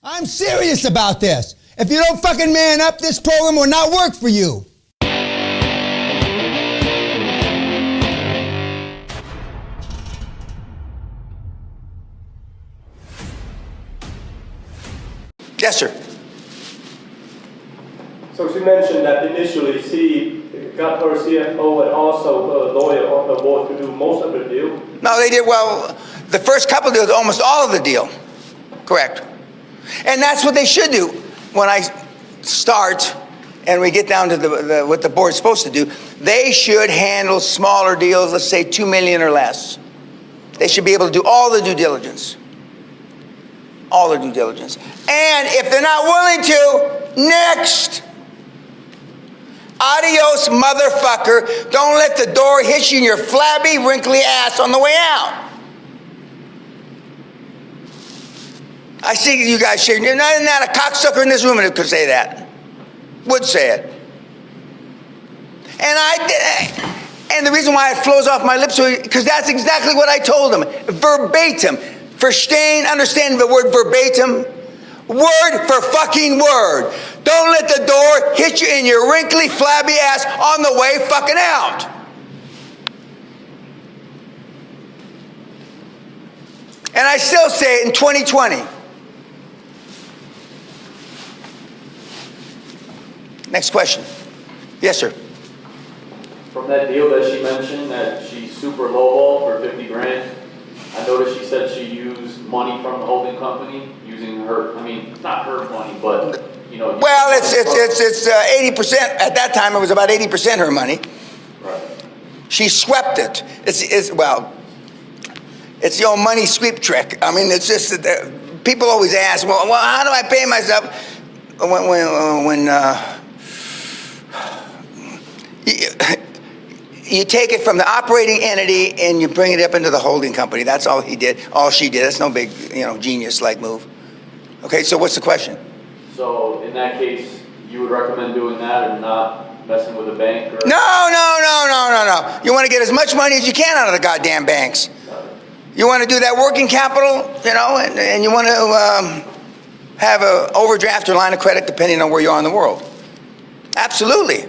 I'm serious about this. If you don't fucking man up, this program will not work for you. Yes, sir. So she mentioned that initially she got her CFO and also a lawyer on the board to do most of the deal. No, they did well. The first couple deals, almost all of the deal. Correct. And that's what they should do. When I start and we get down to what the board's supposed to do, they should handle smaller deals, let's say $2 million or less. They should be able to do all the due diligence. All the due diligence. And if they're not willing to, next. Adios, motherfucker. Don't let the door hit you in your flabby, wrinkly ass on the way out. I see you guys shaking. Isn't that a cocksucker in this room who could say that? Would say it. And the reason why it flows off my lips is because that's exactly what I told them. Verbatim. Verstehen, understand the word verbatim? Word for fucking word. Don't let the door hit you in your wrinkly, flabby ass on the way fucking out. And I still say it in 2020. Next question. Yes, sir. From that deal that she mentioned that she super lowball for 50 grand, I noticed she said she used money from the holding company using her, I mean, not her money, but, you know. Well, it's 80%. At that time, it was about 80% her money. Right. She swept it. It's the old money sweep trick. I mean, it's just that people always ask, well, how do I pay myself? You take it from the operating entity and you bring it up into the holding company. That's all he did. All she did. That's no big, genius-like move. Okay, so what's the question? So in that case, you would recommend doing that and not messing with a bank? Or? No. You want to get as much money as you can out of the goddamn banks. You want to do that working capital, and you want to have an overdraft or line of credit depending on where you are in the world. Absolutely.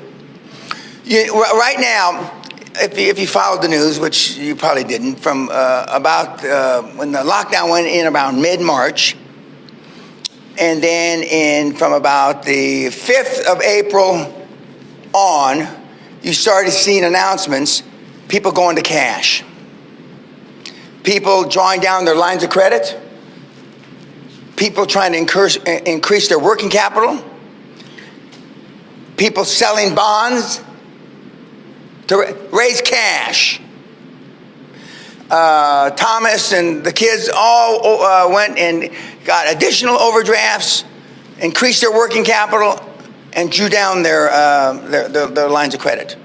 Right now, if you followed the news, which you probably didn't, from about when the lockdown went in around mid-March, and then from about the 5th of April on, you started seeing announcements, people going to cash, people drawing down their lines of credit, people trying to increase their working capital, people selling bonds to raise cash. Thomas and the kids all went and got additional overdrafts, increased their working capital, and drew down their lines of credit.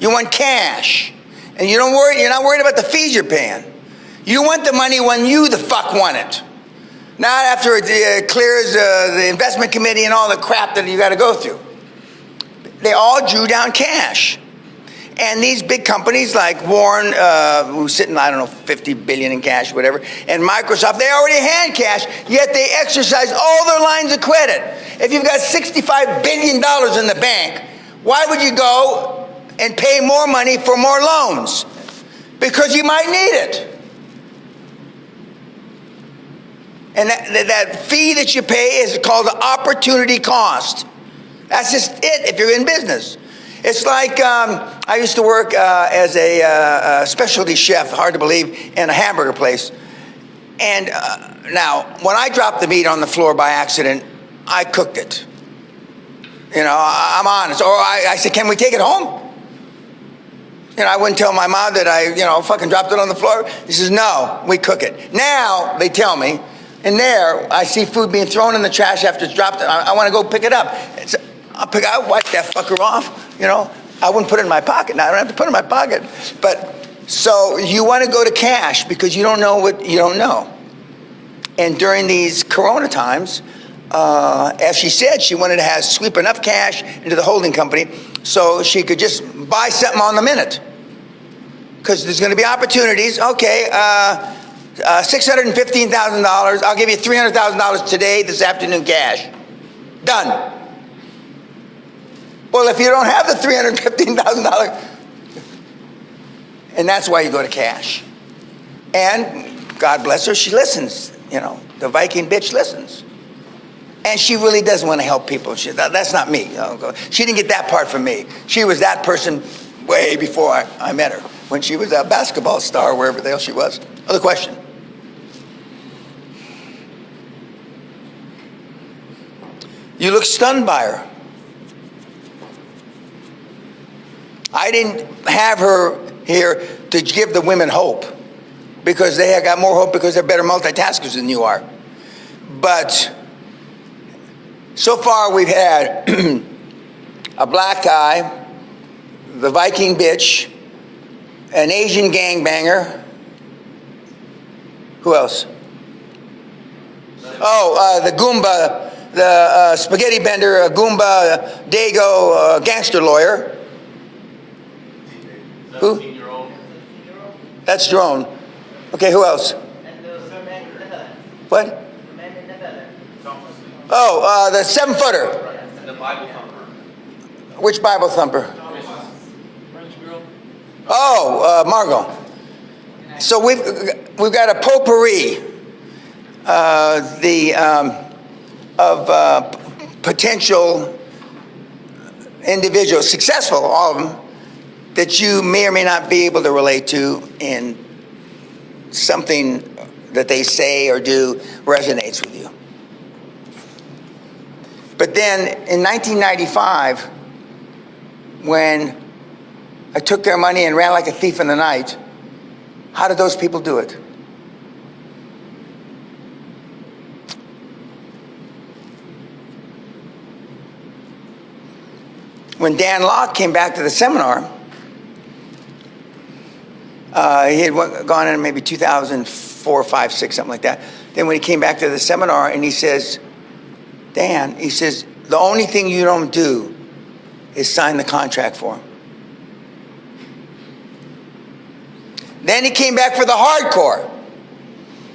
You want cash, and you're not worried about the fees you're paying. You want the money when you the fuck want it, not after it clears the investment committee and all the crap that you got to go through. They all drew down cash. And these big companies like Warren, who's sitting, I don't know, 50 billion in cash, whatever, and Microsoft, they already had cash, yet they exercised all their lines of credit. If you've got $65 billion in the bank, why would you go and pay more money for more loans? Because you might need it. And that fee that you pay is called the opportunity cost. That's just it if you're in business. It's like I used to work as a specialty chef, hard to believe, in a hamburger place. And now, when I dropped the meat on the floor by accident, I cooked it. I'm honest. Or I said, can we take it home? I wouldn't tell my mom that I, fucking dropped it on the floor. He says, no, we cook it. Now, they tell me, and there, I see food being thrown in the trash after it's dropped. I want to go pick it up. I'll wipe that fucker off. I wouldn't put it in my pocket. Now I don't have to put it in my pocket. But so you want to go to cash because you don't know what you don't know. And during these Corona times, as she said, she wanted to sweep enough cash into the holding company so she could just buy something on the minute. Because there's going to be opportunities. Okay, $615,000. I'll give you $300,000 today, this afternoon, cash. Done. Well, if you don't have the $315,000, and that's why you go to cash. And God bless her, she listens. You know, the Viking bitch listens. And she really does want to help people. That's not me. You know, she didn't get that part from me. She was that person way before I met her, when she was a basketball star, wherever the hell she was. Other question. You look stunned by her. I didn't have her here to give the women hope, because they have got more hope because they're better multitaskers than you are. But so far we've had a black guy, the Viking bitch, an Asian gangbanger. Who else? Oh, the Goomba, the spaghetti bender, Goomba, Dago, gangster lawyer. Who? That's Jerome. Okay, who else? What? Oh, the 7-footer. And the Bible thumper. Which Bible thumper? Oh, Margot. So we've got a potpourri of potential individuals, successful, all of them, that you may or may not be able to relate to, in something that they say or do resonates with you. But then in 1995, when I took their money and ran like a thief in the night, how did those people do it? When Dan Locke came back to the seminar, he had gone in maybe 2004, 5, 6, something like that. Then when he came back to the seminar and he says, Dan, he says, the only thing you don't do is sign the contract for him. Then he came back for the hardcore.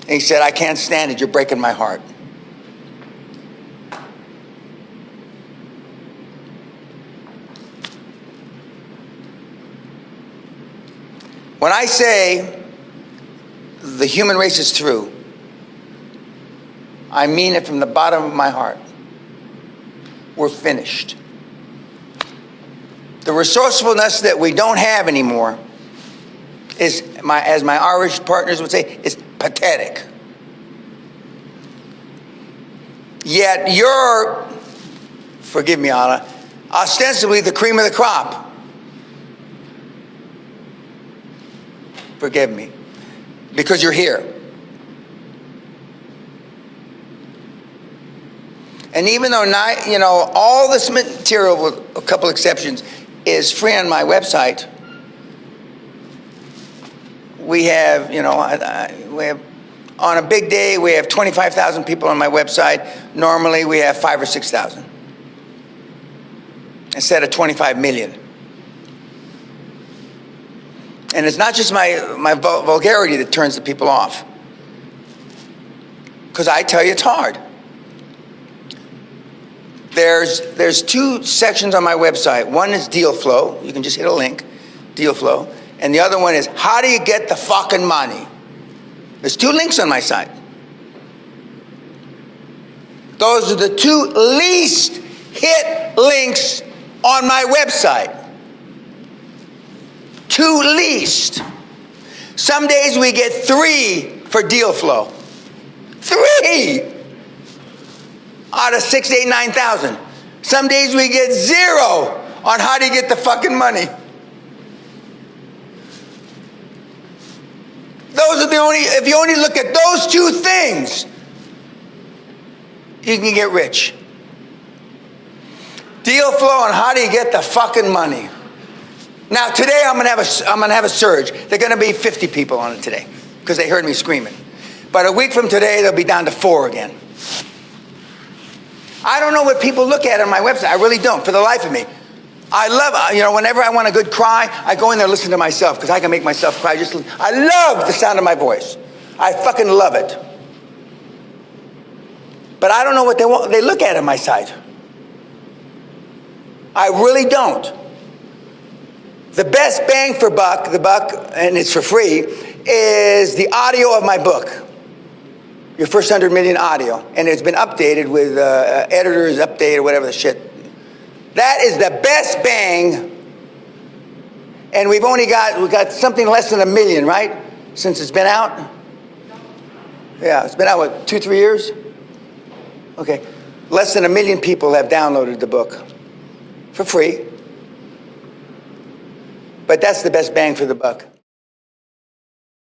And he said, I can't stand it. You're breaking my heart. When I say the human race is through, I mean it from the bottom of my heart. We're finished. The resourcefulness that we don't have anymore is, as my Irish partners would say, is pathetic. Yet you're, forgive me, Anna, ostensibly the cream of the crop. Forgive me, because you're here. And even though all this material, with a couple exceptions, is free on my website, we have, we have, on a big day, we have 25,000 people on my website. Normally, we have 5,000 or 6,000 instead of 25 million. And it's not just my vulgarity that turns the people off, because I tell you it's hard. There's 2 sections on my website. One is deal flow. You can just hit a link, deal flow. And the other one is, how do you get the fucking money? There's 2 links on my site. Those are the 2 least hit links on my website. 2 least. Some days we get 3 for deal flow. 3 out of 6, 8, 9,000. Some days we get 0 on how do you get the fucking money. Those are the only, if you only look at those 2 things, you can get rich. Deal flow and how do you get the fucking money. Now today I'm gonna have a surge. They're gonna be 50 people on it today because they heard me screaming. But a week from today they'll be down to 4 again. I don't know what people look at on my website. I really don't, for the life of me. I love, whenever I want a good cry, I go in there and listen to myself because I can make myself cry. I love the sound of my voice. I fucking love it. But I don't know what they want. They look at on my site. I really don't. The best bang for buck, and it's for free, is the audio of my book. Your first 100 million audio. And it's been updated with editors, updated, whatever the shit. That is the best bang. And we've got something less than 1 million, right? Since it's been out? Yeah, it's been out, what, 2-3 years? Okay. Less than 1 million people have downloaded the book for free. But that's the best bang for the buck.